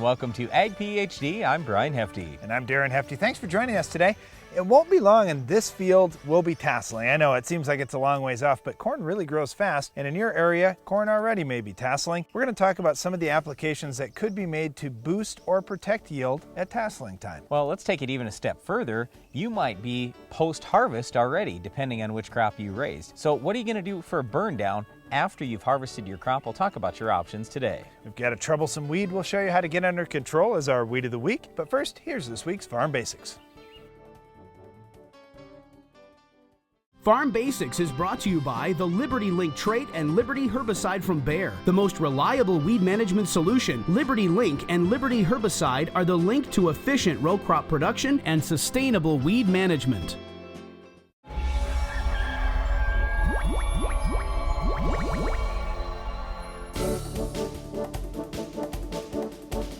welcome to Ag PhD. I'm Brian Hefty. And I'm Darren Hefty. Thanks for joining us today. It won't be long and this field will be tasseling. I know it seems like it's a long ways off, but corn really grows fast. And in your area, corn already may be tasseling. We're going to talk about some of the applications that could be made to boost or protect yield at tasseling time. Well, let's take it even a step further. You might be post-harvest already, depending on which crop you raised. So what are you going to do for a burn down after you've harvested your crop? We'll talk about your options today. We've got a troublesome weed we'll show you how to get under control as our weed of the week. But first, here's this week's Farm Basics. Farm Basics is brought to you by the Liberty Link trait and Liberty herbicide from Bayer. The most reliable weed management solution, Liberty Link and Liberty herbicide are the link to efficient row crop production and sustainable weed management.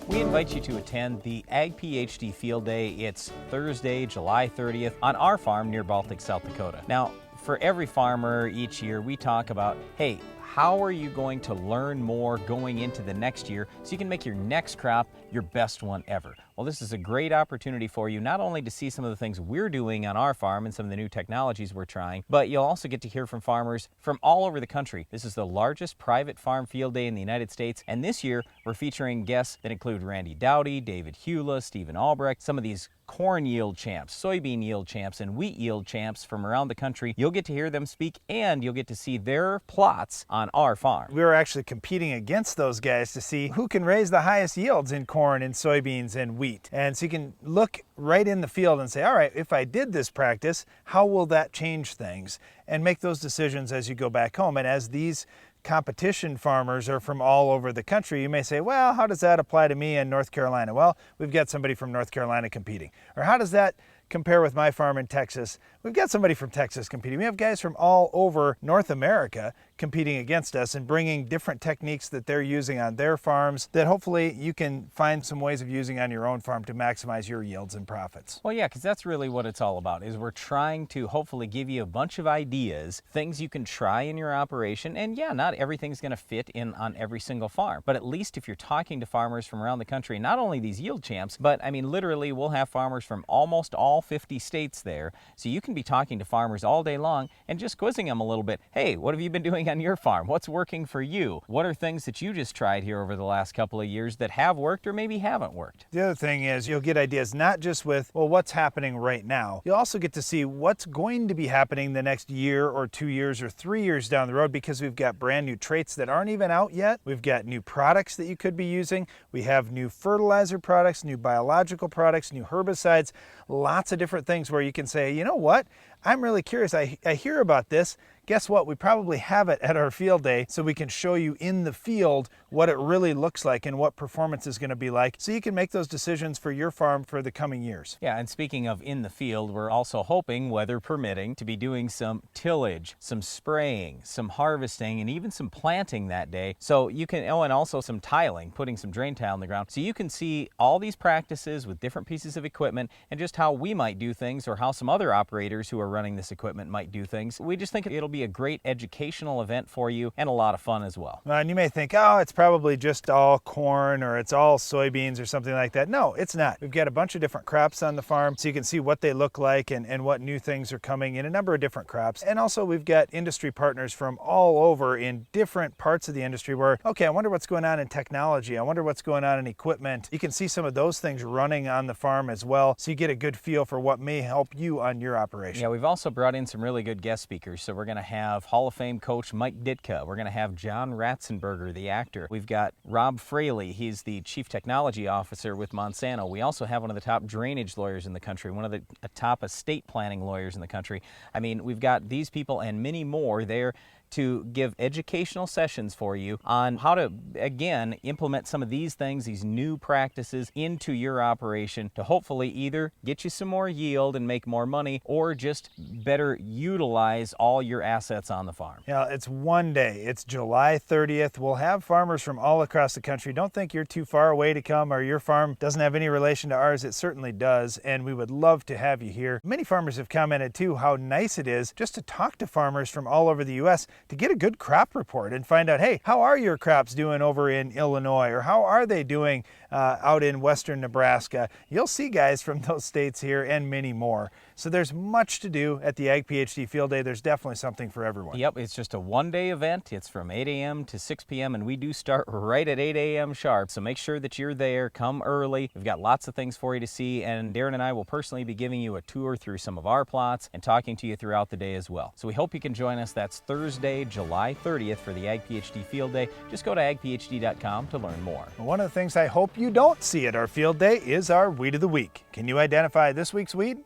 We invite you to attend the Ag PhD Field Day. It's Thursday, July 30th on our farm near Baltic, South Dakota. Now, for every farmer each year, we talk about, hey, how are you going to learn more going into the next year so you can make your next crop your best one ever? Well, this is a great opportunity for you not only to see some of the things we're doing on our farm and some of the new technologies we're trying, but you'll also get to hear from farmers from all over the country. This is the largest private farm field day in the United States, and this year we're featuring guests that include Randy Dowdy, David Hewla, Stephen Albrecht, some of these corn yield champs, soybean yield champs, and wheat yield champs from around the country. You'll get to hear them speak, and you'll get to see their plots on our farm. We were actually competing against those guys to see who can raise the highest yields in corn and soybeans and wheat. And so you can look right in the field and say, all right, if I did this practice, how will that change things? And make those decisions as you go back home. And as these competition farmers are from all over the country, you may say, well, how does that apply to me in North Carolina? Well, we've got somebody from North Carolina competing. Or how does that compare with my farm in Texas? We've got somebody from Texas competing. We have guys from all over North America competing against us and bringing different techniques that they're using on their farms that hopefully you can find some ways of using on your own farm to maximize your yields and profits. Well, yeah, because that's really what it's all about, is we're trying to hopefully give you a bunch of ideas, things you can try in your operation. And yeah, not everything's going to fit in on every single farm, but at least if you're talking to farmers from around the country, not only these yield champs, but I mean, literally we'll have farmers from almost all 50 states there. So you can be talking to farmers all day long and just quizzing them a little bit. Hey, what have you been doing on your farm? What's working for you? What are things that you just tried here over the last couple of years that have worked or maybe haven't worked? The other thing is you'll get ideas not just with, well, what's happening right now. You'll also get to see what's going to be happening the next year or 2 years or 3 years down the road, because we've got brand new traits that aren't even out yet. We've got new products that you could be using. We have new fertilizer products, new biological products, new herbicides, lots of different things where you can say, you know what? I'm really curious. I hear about this. Guess what? We probably have it at our field day so we can show you in the field what it really looks like and what performance is going to be like, so you can make those decisions for your farm for the coming years. Yeah, and speaking of in the field, we're also hoping, weather permitting, to be doing some tillage, some spraying, some harvesting, and even some planting that day. So you can, and also some tiling, putting some drain tile in the ground. So you can see all these practices with different pieces of equipment and just how we might do things, or how some other operators who are running this equipment might do things. We just think it'll be a great educational event for you and a lot of fun as well. And you may think, oh, it's probably just all corn or it's all soybeans or something like that. No, it's not. We've got a bunch of different crops on the farm, so you can see what they look like and what new things are coming in a number of different crops. And also we've got industry partners from all over in different parts of the industry where, okay, I wonder what's going on in technology. I wonder what's going on in equipment. You can see some of those things running on the farm as well, so you get a good feel for what may help you on your operation. Yeah, we've also brought in some really good guest speakers. So we're going to have Hall of Fame coach Mike Ditka. We're going to have John Ratzenberger, the actor. We've got Rob Fraley. He's the chief technology officer with Monsanto. We also have one of the top drainage lawyers in the country, one of the top estate planning lawyers in the country. I mean, we've got these people and many more there to give educational sessions for you on how to, again, implement some of these things, these new practices into your operation to hopefully either get you some more yield and make more money, or just better utilize all your assets on the farm. Yeah, it's one day. It's July 30th. We'll have farmers from all across the country. Don't think you're too far away to come or your farm doesn't have any relation to ours. It certainly does, and we would love to have you here. Many farmers have commented too how nice it is just to talk to farmers from all over the U.S. to get a good crop report and find out, hey, how are your crops doing over in Illinois, or how are they doing out in western Nebraska? You'll see guys from those states here and many more. So there's much to do at the Ag PhD Field Day. There's definitely something for everyone. Yep, it's just a one-day event. It's from 8 a.m. to 6 p.m. and we do start right at 8 a.m. sharp. So make sure that you're there. Come early. We've got lots of things for you to see, and Darren and I will personally be giving you a tour through some of our plots and talking to you throughout the day as well. So we hope you can join us. That's Thursday, July 30th for the Ag PhD Field Day. Just go to agphd.com to learn more. One of the things I hope you don't see at our field day is our Weed of the Week. Can you identify this week's weed?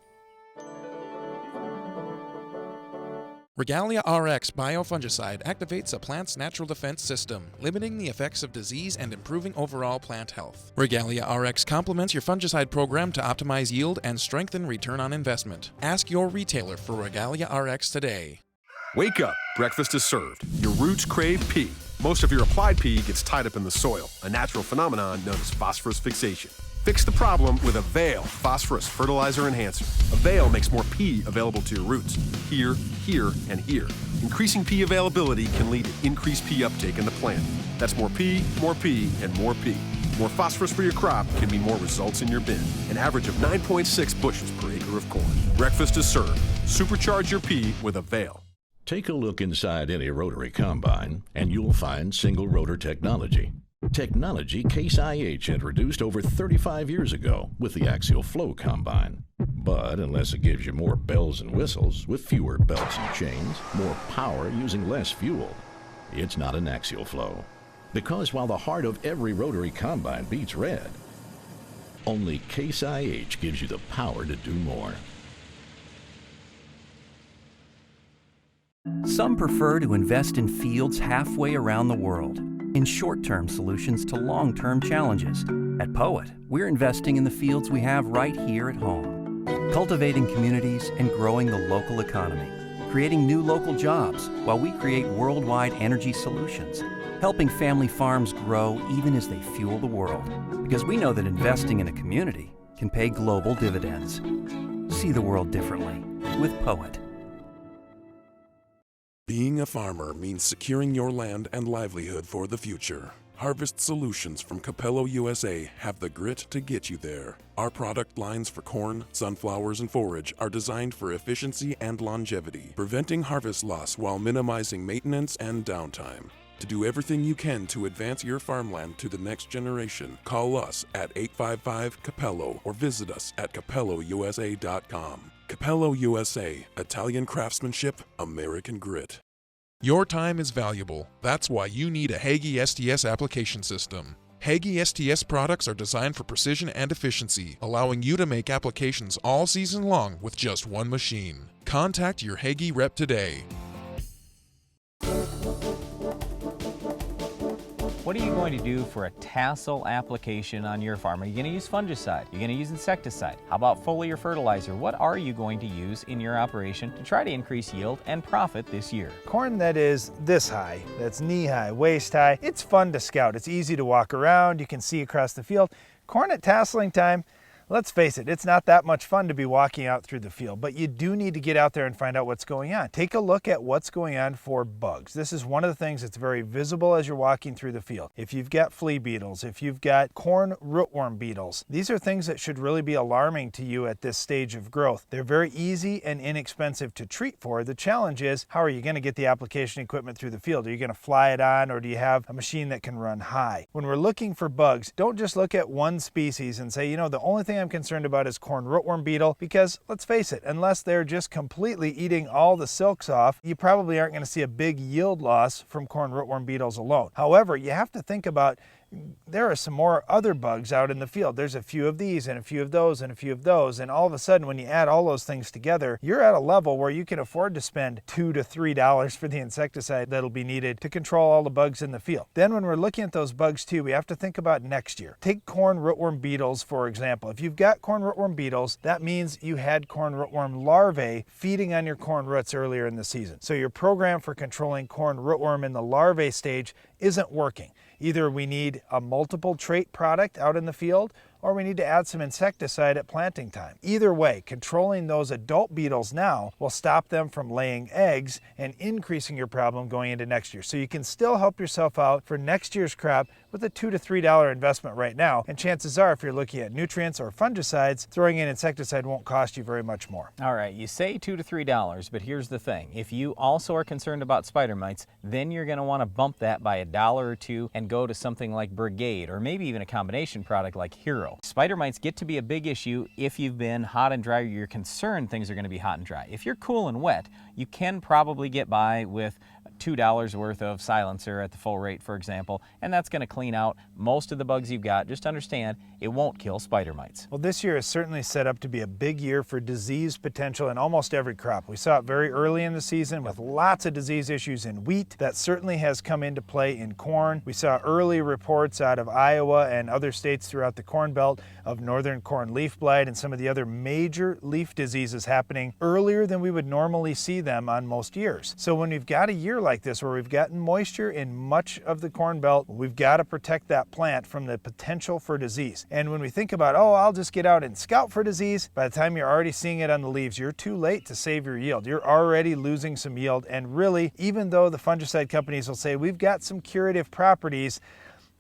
Regalia RX biofungicide activates a plant's natural defense system, limiting the effects of disease and improving overall plant health. Regalia RX complements your fungicide program to optimize yield and strengthen return on investment. Ask your retailer for Regalia RX today. Wake up, breakfast is served. Your roots crave pea. Most of your applied pea gets tied up in the soil, a natural phenomenon known as phosphorus fixation. Fix the problem with Avail Phosphorus Fertilizer Enhancer. Avail makes more pea available to your roots, here, here, and here. Increasing pea availability can lead to increased pea uptake in the plant. That's more pea, and more pea. More phosphorus for your crop can mean more results in your bin. An average of 9.6 bushels per acre of corn. Breakfast is served. Supercharge your pea with Avail. Take a look inside any rotary combine, and you'll find single rotor technology. Technology Case IH introduced over 35 years ago with the axial flow combine. But unless it gives you more bells and whistles with fewer belts and chains, more power using less fuel, it's not an axial flow. Because while the heart of every rotary combine beats red, only Case IH gives you the power to do more. Some prefer to invest in fields halfway around the world, in short-term solutions to long-term challenges. At Poet, we're investing in the fields we have right here at home, cultivating communities and growing the local economy, creating new local jobs while we create worldwide energy solutions, helping family farms grow even as they fuel the world, because we know that investing in a community can pay global dividends. See the world differently with Poet. Being a farmer means securing your land and livelihood for the future. Harvest Solutions from Capello USA have the grit to get you there. Our product lines for corn, sunflowers, and forage are designed for efficiency and longevity, preventing harvest loss while minimizing maintenance and downtime. To do everything you can to advance your farmland to the next generation, call us at 855-CAPELLO or visit us at capellousa.com. Capello USA, Italian craftsmanship, American grit. Your time is valuable. That's why you need a Hagie STS application system. Hagie STS products are designed for precision and efficiency, allowing you to make applications all season long with just one machine. Contact your Hagie rep today. What are you going to do for a tassel application on your farm? Are you going to use fungicide? Are you going to use insecticide? How about foliar fertilizer? What are you going to use in your operation to try to increase yield and profit this year? Corn that is this high, that's knee high, waist high, it's fun to scout. It's easy to walk around. You can see across the field. Corn at tasseling time, let's face it, it's not that much fun to be walking out through the field, but you do need to get out there and find out what's going on. Take a look at what's going on for bugs. This is one of the things that's very visible as you're walking through the field. If you've got flea beetles, if you've got corn rootworm beetles, these are things that should really be alarming to you at this stage of growth. They're very easy and inexpensive to treat for. The challenge is, how are you going to get the application equipment through the field? Are you going to fly it on, or do you have a machine that can run high? When we're looking for bugs, don't just look at one species and say, you know, the only thing I'm concerned about is corn rootworm beetle, because let's face it, unless they're just completely eating all the silks off, you probably aren't going to see a big yield loss from corn rootworm beetles alone. However, you have to think about there are some more other bugs out in the field. There's a few of these and a few of those and a few of those, and all of a sudden when you add all those things together, you're at a level where you can afford to spend $2 to $3 for the insecticide that'll be needed to control all the bugs in the field. Then when we're looking at those bugs too, we have to think about next year. Take corn rootworm beetles for example. If you've got corn rootworm beetles, that means you had corn rootworm larvae feeding on your corn roots earlier in the season. So your program for controlling corn rootworm in the larvae stage isn't working. Either we need a multiple trait product out in the field, or we need to add some insecticide at planting time. Either way, controlling those adult beetles now will stop them from laying eggs and increasing your problem going into next year. So you can still help yourself out for next year's crop with a $2 to $3 investment right now. And chances are, if you're looking at nutrients or fungicides, throwing in insecticide won't cost you very much more. All right, you say $2 to $3, but here's the thing. If you also are concerned about spider mites, then you're going to want to bump that by $1 or $2 and go to something like Brigade, or maybe even a combination product like Hero. Spider mites get to be a big issue if you've been hot and dry, or you're concerned things are going to be hot and dry. If you're cool and wet, you can probably get by with $2 worth of silencer at the full rate, for example, and that's going to clean out most of the bugs you've got. Just understand, it won't kill spider mites. Well, this year is certainly set up to be a big year for disease potential in almost every crop. We saw it very early in the season with lots of disease issues in wheat. That certainly has come into play in corn. We saw early reports out of Iowa and other states throughout the Corn Belt of northern corn leaf blight and some of the other major leaf diseases happening earlier than we would normally see them on most years. So when we've got a year like this where we've gotten moisture in much of the Corn Belt, we've got to protect that plant from the potential for disease. And when we think about, oh, I'll just get out and scout for disease, by the time you're already seeing it on the leaves, you're too late to save your yield. You're already losing some yield. And really, even though the fungicide companies will say we've got some curative properties,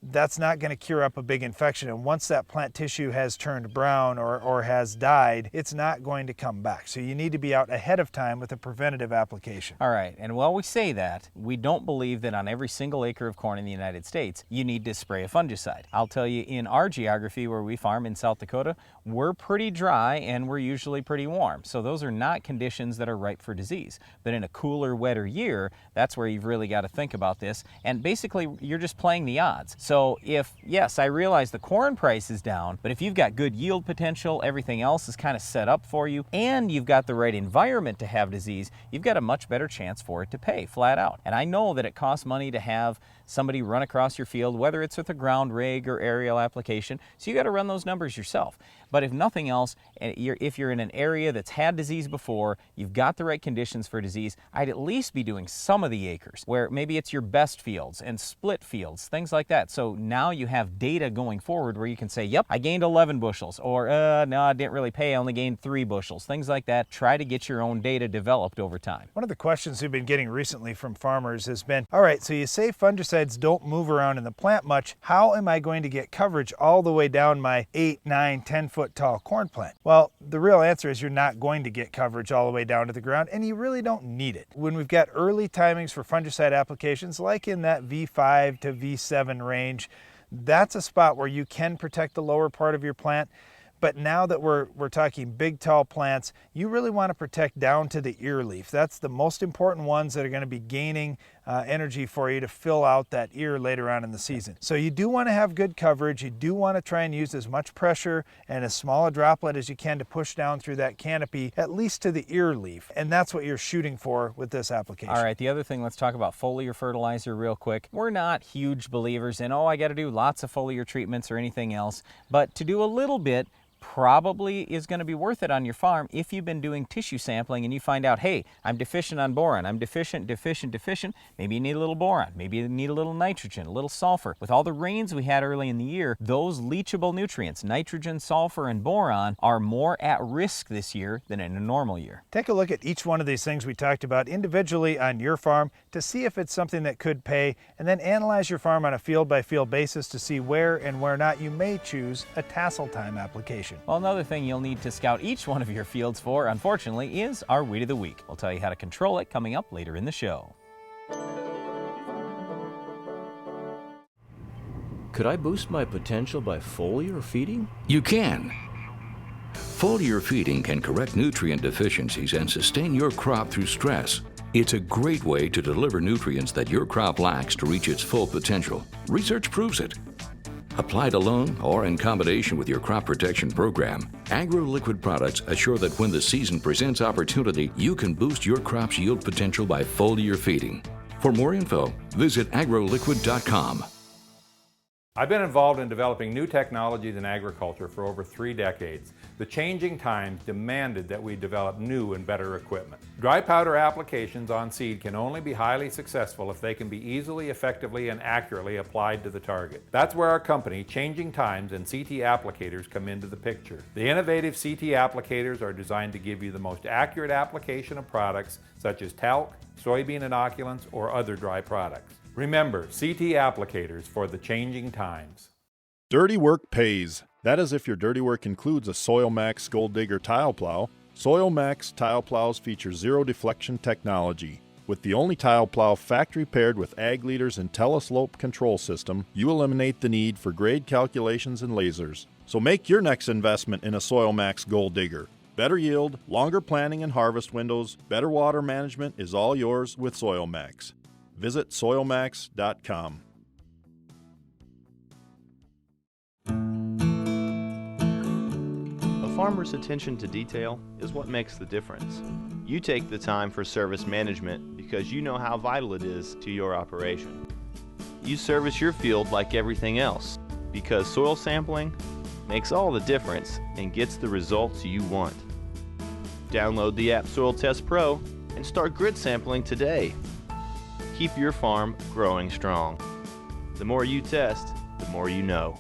that's not going to cure up a big infection. And once that plant tissue has turned brown or has died, it's not going to come back. So you need to be out ahead of time with a preventative application. All right, and while we say that, we don't believe that on every single acre of corn in the United States, you need to spray a fungicide. I'll tell you, in our geography where we farm in South Dakota, we're pretty dry and we're usually pretty warm. So those are not conditions that are ripe for disease. But in a cooler, wetter year, that's where you've really got to think about this. And basically, you're just playing the odds. So if, yes, I realize the corn price is down, but if you've got good yield potential, everything else is kind of set up for you, and you've got the right environment to have disease, you've got a much better chance for it to pay, flat out. And I know that it costs money to have somebody run across your field, whether it's with a ground rig or aerial application, so you got to run those numbers yourself. But if nothing else, if you're in an area that's had disease before, you've got the right conditions for disease, I'd at least be doing some of the acres, where maybe it's your best fields and split fields, things like that. So now you have data going forward where you can say, yep, I gained 11 bushels, or no, I didn't really pay, I only gained 3 bushels, things like that. Try to get your own data developed over time. One of the questions we've been getting recently from farmers has been, all right, so you say fungicides don't move around in the plant much. How am I going to get coverage all the way down my 8, 9, 10 foot tall corn plant? Well, the real answer is you're not going to get coverage all the way down to the ground, and you really don't need it. When we've got early timings for fungicide applications, like in that V5 to V7 range, that's a spot where you can protect the lower part of your plant. But now that we're talking big, tall plants, you really want to protect down to the ear leaf. That's the most important ones that are going to be gaining energy for you to fill out that ear later on in the season. So you do want to have good coverage. You do want to try and use as much pressure and as small a droplet as you can to push down through that canopy, at least to the ear leaf. And that's what you're shooting for with this application. All right, the other thing, let's talk about foliar fertilizer real quick. We're not huge believers in, oh, I got to do lots of foliar treatments or anything else, but to do a little bit probably is going to be worth it on your farm if you've been doing tissue sampling and you find out, hey, I'm deficient on boron, I'm deficient. Maybe you need a little boron, maybe you need a little nitrogen, a little sulfur. With all the rains we had early in the year, those leachable nutrients, nitrogen, sulfur, and boron, are more at risk this year than in a normal year. Take a look at each one of these things we talked about individually on your farm to see if it's something that could pay, and then analyze your farm on a field-by-field basis to see where and where not you may choose a tassel time application. Well, another thing you'll need to scout each one of your fields for, unfortunately, is our Weed of the Week. We'll tell you how to control it coming up later in the show. Could I boost my potential by foliar feeding? You can. Foliar feeding can correct nutrient deficiencies and sustain your crop through stress. It's a great way to deliver nutrients that your crop lacks to reach its full potential. Research proves it. Applied alone or in combination with your crop protection program, AgroLiquid products assure that when the season presents opportunity, you can boost your crop's yield potential by foliar feeding. For more info, visit agroliquid.com. I've been involved in developing new technologies in agriculture for over 3 decades. The changing times demanded that we develop new and better equipment. Dry powder applications on seed can only be highly successful if they can be easily, effectively, and accurately applied to the target. That's where our company, Changing Times and CT Applicators, come into the picture. The innovative CT applicators are designed to give you the most accurate application of products such as talc, soybean inoculants, or other dry products. Remember, CT Applicators for the changing times. Dirty work pays. That is if your dirty work includes a Soil Max Gold Digger tile plow. Soil Max tile plows feature zero deflection technology. With the only tile plow factory paired with Ag Leader's IntelliSlope control system, you eliminate the need for grade calculations and lasers. So make your next investment in a Soil Max Gold Digger. Better yield, longer planting and harvest windows, better water management is all yours with Soil Max. Visit soilmax.com. A farmer's attention to detail is what makes the difference. You take the time for service management because you know how vital it is to your operation. You service your field like everything else because soil sampling makes all the difference and gets the results you want. Download the app Soil Test Pro and start grid sampling today. Keep your farm growing strong. The more you test, the more you know.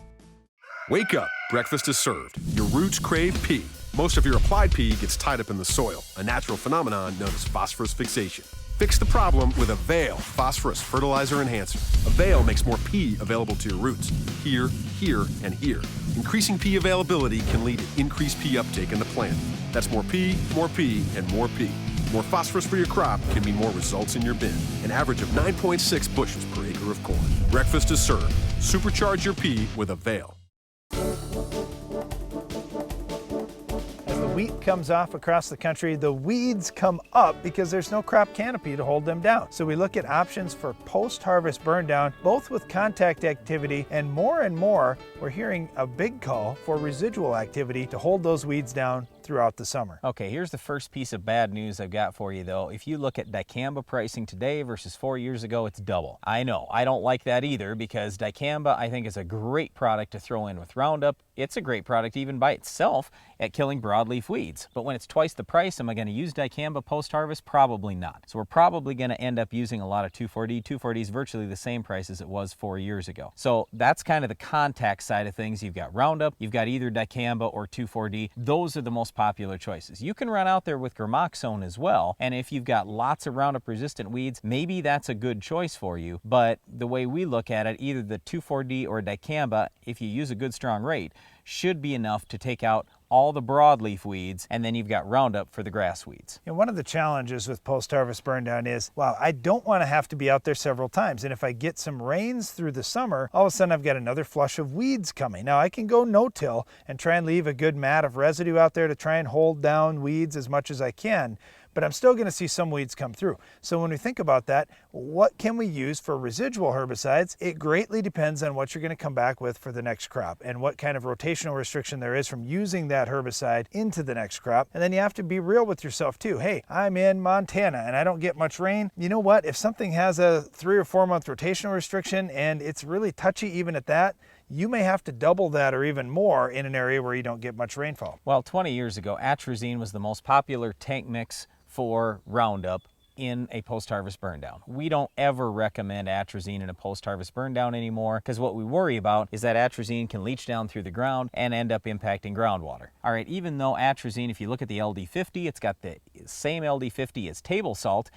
Wake up, breakfast is served. Your roots crave P. Most of your applied P gets tied up in the soil, a natural phenomenon known as phosphorus fixation. Fix the problem with Avail Phosphorus Fertilizer Enhancer. Avail makes more P available to your roots, here, here, and here. Increasing P availability can lead to increased P uptake in the plant. That's more P, and more P. More phosphorus for your crop can mean more results in your bin. An average of 9.6 bushels per acre of corn. Breakfast is served. Supercharge your P with Avail. As the wheat comes off across the country, the weeds come up because there's no crop canopy to hold them down. So we look at options for post-harvest burn down, both with contact activity and more, we're hearing a big call for residual activity to hold those weeds down throughout the summer. Okay, here's the first piece of bad news I've got for you though. If you look at dicamba pricing today versus 4 years ago, it's double. I know, I don't like that either because dicamba I think is a great product to throw in with Roundup. It's a great product even by itself at killing broadleaf weeds. But when it's twice the price, am I going to use dicamba post-harvest? Probably not. So we're probably going to end up using a lot of 2,4-D. 2,4-D is virtually the same price as it was 4 years ago. So that's kind of the contact side of things. You've got Roundup, you've got either dicamba or 2,4-D. Those are the most popular choices. You can run out there with Gramoxone as well, and if you've got lots of Roundup resistant weeds, maybe that's a good choice for you. But the way we look at it, either the 2,4-D or dicamba, if you use a good strong rate, should be enough to take out all the broadleaf weeds, and then you've got Roundup for the grass weeds. And one of the challenges with post-harvest burn down is, wow, I don't want to have to be out there several times. And if I get some rains through the summer, all of a sudden I've got another flush of weeds coming. Now I can go no-till and try and leave a good mat of residue out there to try and hold down weeds as much as I can, but I'm still going to see some weeds come through. So when we think about that, what can we use for residual herbicides? It greatly depends on what you're going to come back with for the next crop and what kind of rotational restriction there is from using that herbicide into the next crop. And then you have to be real with yourself too. Hey, I'm in Montana and I don't get much rain. You know what? If something has a 3 or 4 month rotational restriction and it's really touchy even at that, you may have to double that or even more in an area where you don't get much rainfall. Well, 20 years ago, atrazine was the most popular tank mix for Roundup in a post-harvest burn down. We don't ever recommend atrazine in a post-harvest burn down anymore because what we worry about is that atrazine can leach down through the ground and end up impacting groundwater. All right, even though atrazine, if you look at the LD50, it's got the same LD50 as table salt,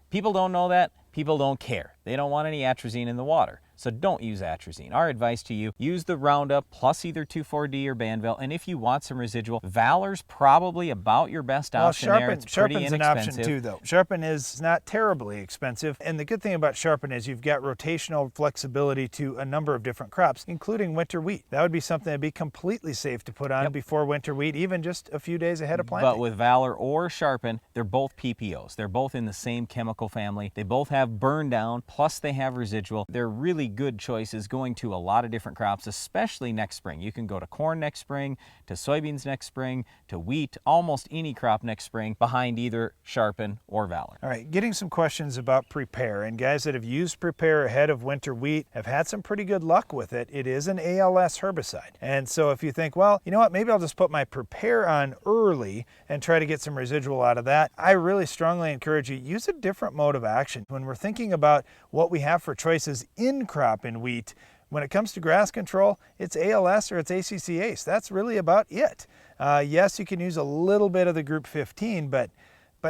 people don't know that, people don't care. They don't want any atrazine in the water. So don't use atrazine. Our advice to you, use the Roundup plus either 2,4-D or Banvel, and if you want some residual, Valor's probably about your best option there. It's pretty inexpensive. Sharpen's an option too though. Sharpen is not terribly expensive, and the good thing about Sharpen is you've got rotational flexibility to a number of different crops, including winter wheat. That would be something that'd be completely safe to put on before winter wheat, even just a few days ahead of planting. But with Valor or Sharpen, they're both PPOs. They're both in the same chemical family. They both have burn down, plus they have residual. They're really good choices going to a lot of different crops, especially next spring. You can go to corn next spring, to soybeans next spring, to wheat, almost any crop next spring behind either Sharpen or Valor. All right, getting some questions about Prepare, and guys that have used Prepare ahead of winter wheat have had some pretty good luck with it. It is an ALS herbicide. And so if you think, well, you know what, maybe I'll just put my Prepare on early and try to get some residual out of that, I really strongly encourage you, use a different mode of action. When we're thinking about what we have for choices in crop in wheat, when it comes to grass control, it's ALS or it's ACC-ACE. That's really about it. Yes, you can use a little bit of the Group 15, but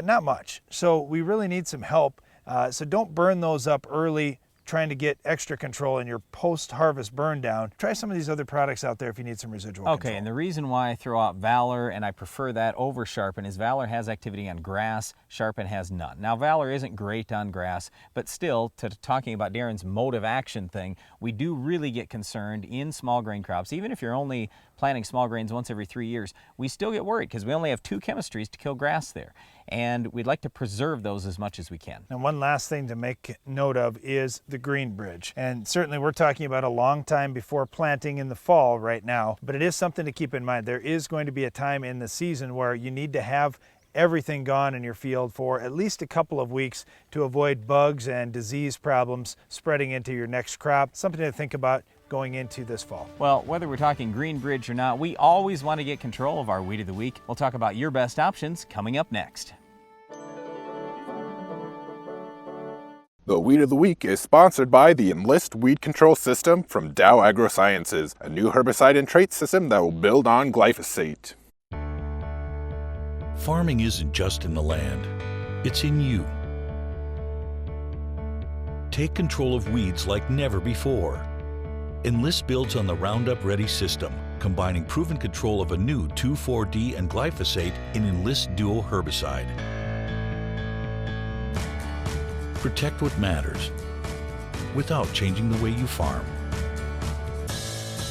not much. So we really need some help. So don't burn those up early trying to get extra control in your post-harvest burn down. Try some of these other products out there if you need some residual control. Okay, and the reason why I throw out Valor and I prefer that over Sharpen is Valor has activity on grass, Sharpen has none. Now Valor isn't great on grass, but still, talking about Darren's mode of action thing, we do really get concerned in small grain crops. Even if you're only planting small grains once every 3 years, we still get worried because we only have 2 chemistries to kill grass there. And we'd like to preserve those as much as we can. And one last thing to make note of is the green bridge. And certainly we're talking about a long time before planting in the fall right now, but it is something to keep in mind. There is going to be a time in the season where you need to have everything gone in your field for at least a couple of weeks to avoid bugs and disease problems spreading into your next crop. Something to think about going into this fall. Well, whether we're talking green bridge or not, we always want to get control of our Weed of the Week. We'll talk about your best options coming up next. The Weed of the Week is sponsored by the Enlist Weed Control System from Dow AgroSciences, a new herbicide and trait system that will build on glyphosate. Farming isn't just in the land, it's in you. Take control of weeds like never before. Enlist builds on the Roundup Ready system, combining proven control of a new 2,4-D and glyphosate in Enlist Duo herbicide. Protect what matters without changing the way you farm.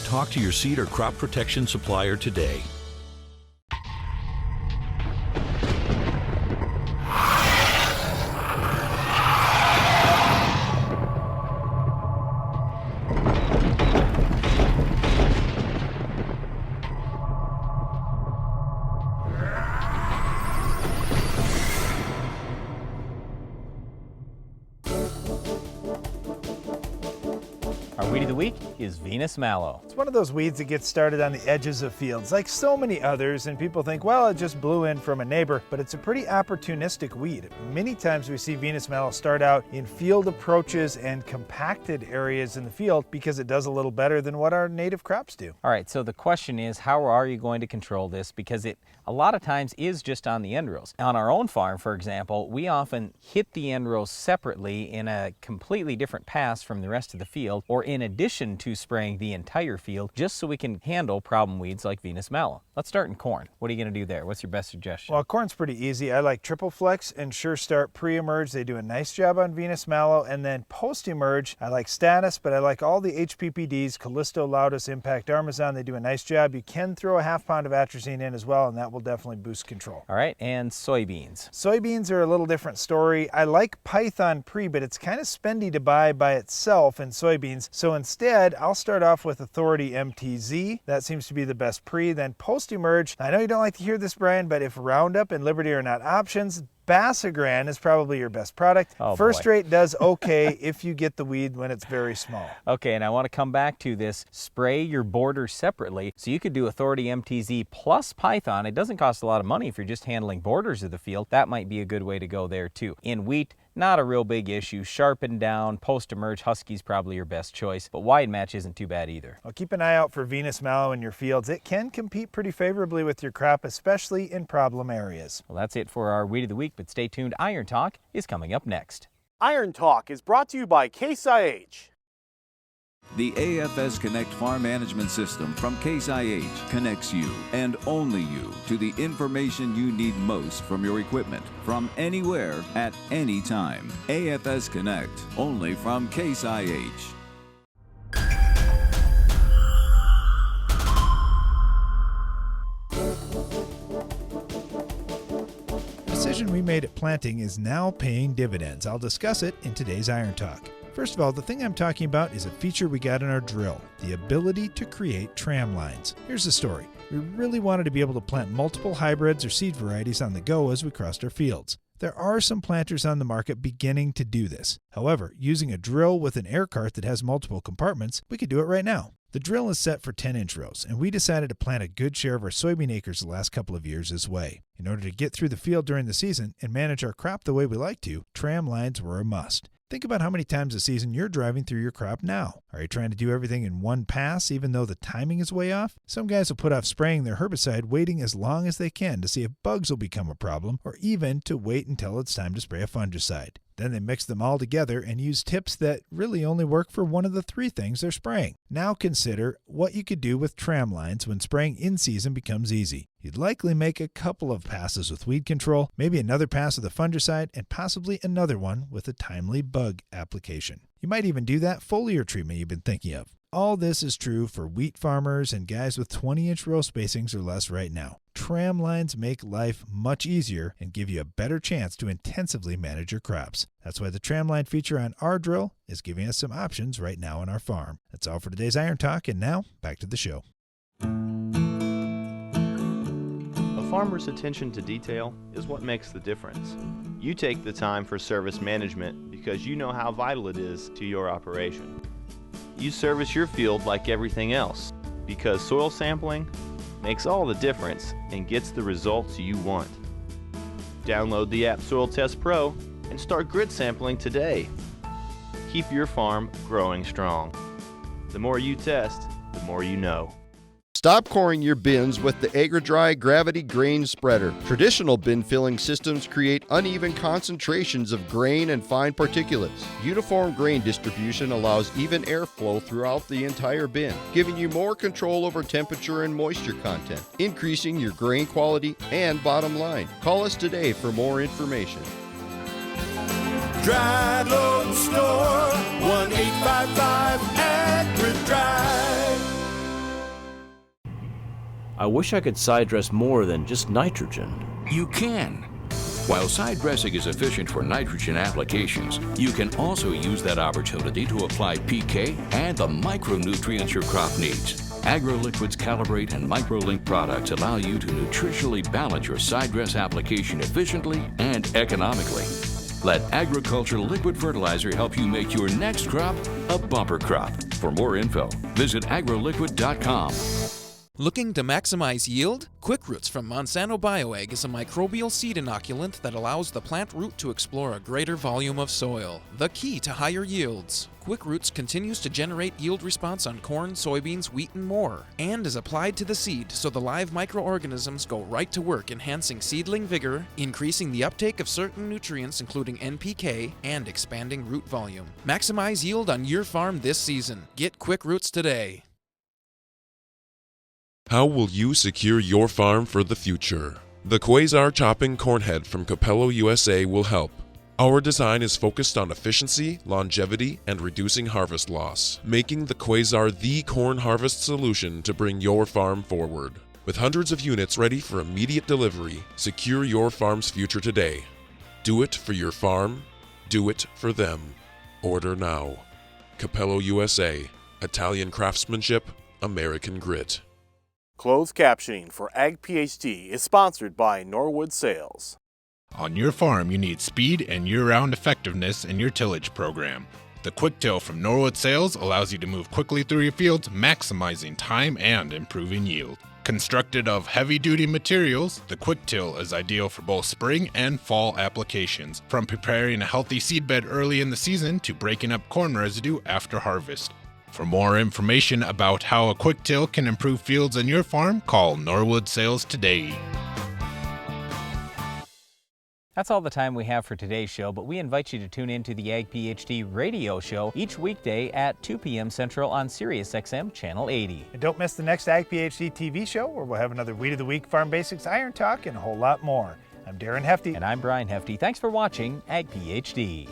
Talk to your seed or crop protection supplier today. Our Weed of the Week is Venice Mallow. It's one of those weeds that gets started on the edges of fields, like so many others, and people think, well, it just blew in from a neighbor, but it's a pretty opportunistic weed. Many times we see Venice Mallow start out in field approaches and compacted areas in the field because it does a little better than what our native crops do. All right, so the question is, how are you going to control this? Because it a lot of times is just on the end rows. On our own farm, for example, we often hit the end rows separately in a completely different pass from the rest of the field, or in addition to spraying the entire field, just so we can handle problem weeds like Venice Mallow. Let's start in corn. What are you going to do there? What's your best suggestion? Well, corn's pretty easy. I like Triple Flex and Sure Start pre-emerge. They do a nice job on Venice Mallow. And then post-emerge, I like Status, but I like all the HPPDs, Callisto, Laudus, Impact, Armazon. They do a nice job. You can throw a half pound of atrazine in as well, and that will definitely boost control. All right, and soybeans. Soybeans are a little different story. I like Python pre, but it's kind of spendy to buy by itself in soybeans. So instead, I'll start off with Authority MTZ. That seems to be the best pre. Then post-emerge, I know you don't like to hear this, Brian, but if Roundup and Liberty are not options, Basagran is probably your best product. Oh, First boy. rate does okay if you get the weed when it's very small. Okay, and I want to come back to this. Spray your borders separately. So you could do Authority MTZ plus Python. It doesn't cost a lot of money if you're just handling borders of the field. That might be a good way to go there too. In wheat, not a real big issue. Sharpen down, post-emerge, Husky's probably your best choice, but wide match isn't too bad either. Well, keep an eye out for Venice Mallow in your fields. It can compete pretty favorably with your crop, especially in problem areas. Well, that's it for our Weed of the Week, but stay tuned. Iron Talk is coming up next. Iron Talk is brought to you by Case IH. The AFS Connect Farm Management System from Case IH connects you, and only you, to the information you need most from your equipment, from anywhere, at any time. AFS Connect, only from Case IH. The decision we made at planting is now paying dividends. I'll discuss it in today's Iron Talk. First of all, the thing I'm talking about is a feature we got in our drill, the ability to create tram lines. Here's the story. We really wanted to be able to plant multiple hybrids or seed varieties on the go as we crossed our fields. There are some planters on the market beginning to do this. However, using a drill with an air cart that has multiple compartments, we could do it right now. The drill is set for 10-inch rows, and we decided to plant a good share of our soybean acres the last couple of years this way. In order to get through the field during the season and manage our crop the way we like to, tram lines were a must. Think about how many times a season you're driving through your crop now. Are you trying to do everything in one pass even though the timing is way off? Some guys will put off spraying their herbicide waiting as long as they can to see if bugs will become a problem, or even to wait until it's time to spray a fungicide. Then they mix them all together and use tips that really only work for one of the three things they're spraying. Now consider what you could do with tram lines when spraying in season becomes easy. You'd likely make a couple of passes with weed control, maybe another pass with a fungicide, and possibly another one with a timely bug application. You might even do that foliar treatment you've been thinking of. All this is true for wheat farmers and guys with 20-inch row spacings or less right now. Tram lines make life much easier and give you a better chance to intensively manage your crops. That's why the tram line feature on our drill is giving us some options right now on our farm. That's all for today's Iron Talk, and now back to the show. A farmer's attention to detail is what makes the difference. You take the time for service management because you know how vital it is to your operation. You service your field like everything else because soil sampling makes all the difference and gets the results you want. Download the app Soil Test Pro and start grit sampling today. Keep your farm growing strong. The more you test, the more you know. Stop coring your bins with the AgriDry Gravity Grain Spreader. Traditional bin filling systems create uneven concentrations of grain and fine particulates. Uniform grain distribution allows even airflow throughout the entire bin, giving you more control over temperature and moisture content, increasing your grain quality and bottom line. Call us today for more information. Dry Load Store, 1-855-AgriDry. I wish I could side dress more than just nitrogen. You can. While side dressing is efficient for nitrogen applications, you can also use that opportunity to apply PK and the micronutrients your crop needs. AgroLiquid's Calibrate and MicroLink products allow you to nutritionally balance your side dress application efficiently and economically. Let Agriculture Liquid Fertilizer help you make your next crop a bumper crop. For more info, visit agroliquid.com. Looking to maximize yield? Quick Roots from Monsanto Bioag is a microbial seed inoculant that allows the plant root to explore a greater volume of soil, the key to higher yields. Quick Roots continues to generate yield response on corn, soybeans, wheat, and more, and is applied to the seed so the live microorganisms go right to work enhancing seedling vigor, increasing the uptake of certain nutrients including NPK, and expanding root volume. Maximize yield on your farm this season. Get Quick Roots today. How will you secure your farm for the future? The Quasar Chopping Cornhead from Capello USA will help. Our design is focused on efficiency, longevity, and reducing harvest loss, making the Quasar the corn harvest solution to bring your farm forward. With hundreds of units ready for immediate delivery, secure your farm's future today. Do it for your farm. Do it for them. Order now. Capello USA. Italian craftsmanship, American grit. Closed captioning for Ag PhD is sponsored by Norwood Sales. On your farm, you need speed and year-round effectiveness in your tillage program. The Quick Till from Norwood Sales allows you to move quickly through your fields, maximizing time and improving yield. Constructed of heavy-duty materials, the Quick Till is ideal for both spring and fall applications, from preparing a healthy seedbed early in the season to breaking up corn residue after harvest. For more information about how a Quick Till can improve fields on your farm, call Norwood Sales today. That's all the time we have for today's show, but we invite you to tune in to the Ag PhD radio show each weekday at 2 p.m. Central on Sirius XM Channel 80. And don't miss the next Ag PhD TV show, where we'll have another Weed of the Week, Farm Basics, Iron Talk, and a whole lot more. I'm Darren Hefty. And I'm Brian Hefty. Thanks for watching Ag PhD.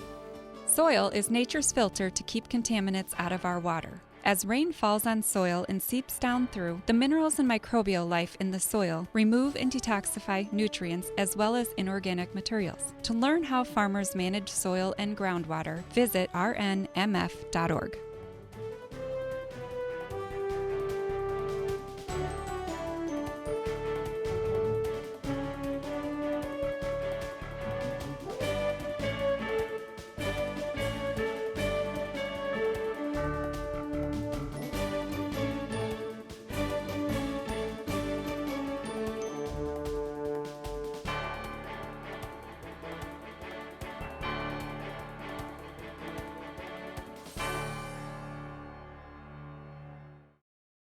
Soil is nature's filter to keep contaminants out of our water. As rain falls on soil and seeps down through, the minerals and microbial life in the soil remove and detoxify nutrients as well as inorganic materials. To learn how farmers manage soil and groundwater, visit rnmf.org.